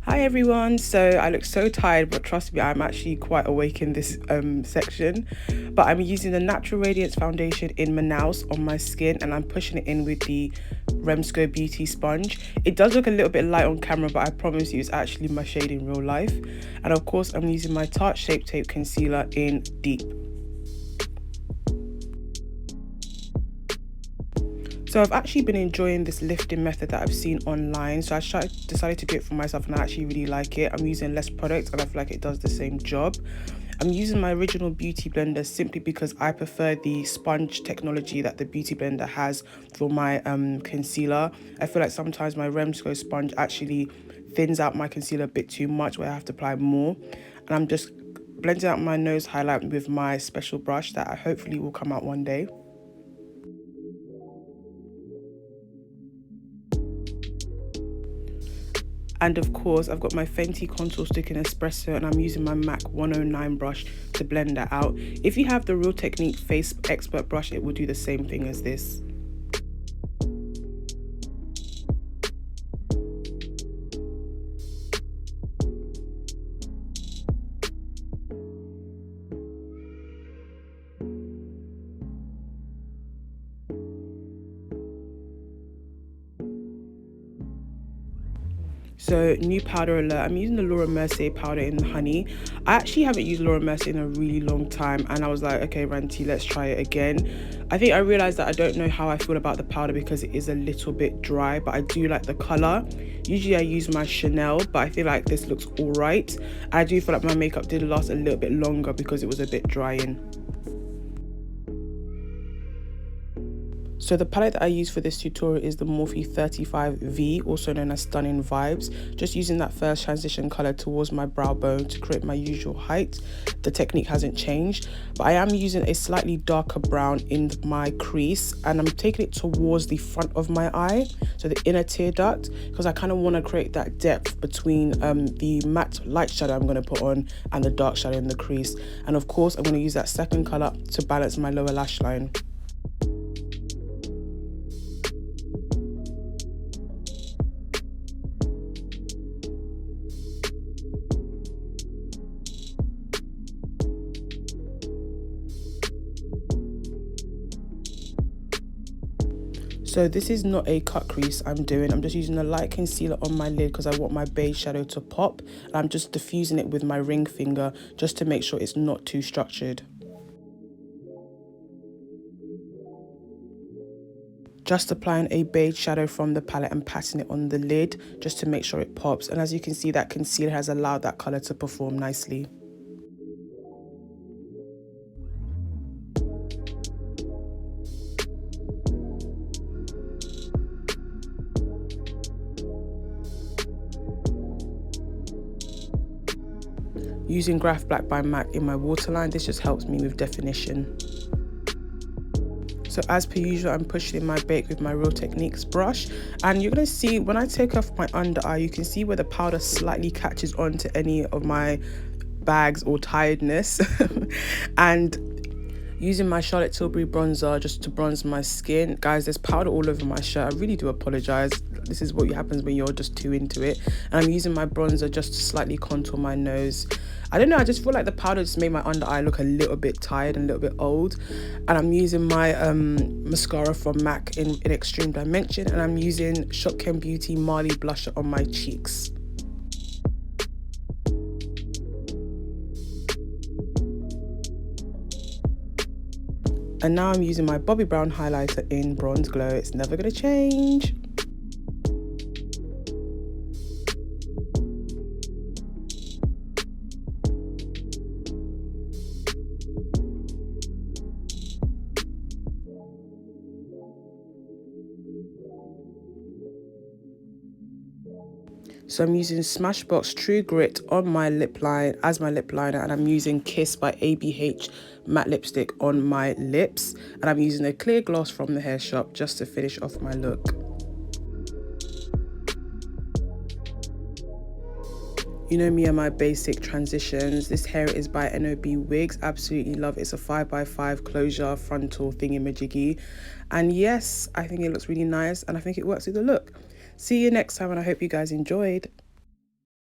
Hi everyone, so I look so tired, but trust me, I'm actually quite awake in this section. But I'm using the Natural Radiance Foundation in Manaus on my skin, and I'm pushing it in with the Remsco Beauty Sponge. It does look a little bit light on camera, but I promise you it's actually my shade in real life. And of course, I'm using my Tarte Shape Tape Concealer in Deep. So I've actually been enjoying this lifting method that I've seen online. So I decided to do it for myself, and I actually really like it. I'm using less product and I feel like it does the same job. I'm using my original beauty blender simply because I prefer the sponge technology that the beauty blender has for my concealer. I feel like sometimes my Remsco sponge actually thins out my concealer a bit too much, where I have to apply more. And I'm just blending out my nose highlight with my special brush that I hopefully will come out one day. And of course, I've got my Fenty contour stick in espresso, and I'm using my MAC 109 brush to blend that out. If you have the Real Technique Face Expert brush, it will do the same thing as this. So new powder alert, I'm using the Laura Mercier powder in honey. I actually haven't used Laura Mercier in a really long time, and I was like, okay Ranty, let's try it again. I think I realized that I don't know how I feel about the powder because it is a little bit dry, but I do like the color. Usually I use my Chanel, but I feel like this looks all right. I do feel like my makeup did last a little bit longer because it was a bit drying. So the palette that I use for this tutorial is the Morphe 35V, also known as Stunning Vibes. Just using that first transition color towards my brow bone to create my usual height. The technique hasn't changed, but I am using a slightly darker brown in my crease, and I'm taking it towards the front of my eye, so the inner tear duct, because I kind of want to create that depth between the matte light shadow I'm going to put on and the dark shadow in the crease. And of course, I'm going to use that second color to balance my lower lash line. So this is not a cut crease I'm doing. I'm just using a light concealer on my lid because I want my beige shadow to pop. And I'm just diffusing it with my ring finger just to make sure it's not too structured. Just applying a beige shadow from the palette and patting it on the lid just to make sure it pops. And as you can see, that concealer has allowed that color to perform nicely. Using Graph Black by MAC in my waterline, this just helps me with definition. So as per usual, I'm pushing in my bake with my Real Techniques brush, and you're going to see when I take off my under eye, you can see where the powder slightly catches on to any of my bags or tiredness. And using my Charlotte Tilbury bronzer just to bronze my skin. Guys, there's powder all over my shirt. I really do apologize. This is what happens when you're just too into it. And I'm using my bronzer just to slightly contour my nose. I don't know, I just feel like the powder just made my under eye look a little bit tired and a little bit old. And I'm using my mascara from MAC in Extreme Dimension, and I'm using Shop Ken Beauty Marley blusher on my cheeks. And now I'm using my Bobbi Brown highlighter in Bronze Glow. It's never gonna change. So I'm using Smashbox True Grit on my lip line as my lip liner, and I'm using Kiss by ABH matte lipstick on my lips, and I'm using a clear gloss from the hair shop just to finish off my look. You know me and my basic transitions. This hair is by NOB Wigs. Absolutely love it. It's a 5x5 closure frontal thingy-majiggy. And yes, I think it looks really nice, and I think it works with the look. See you next time, and I hope you guys enjoyed.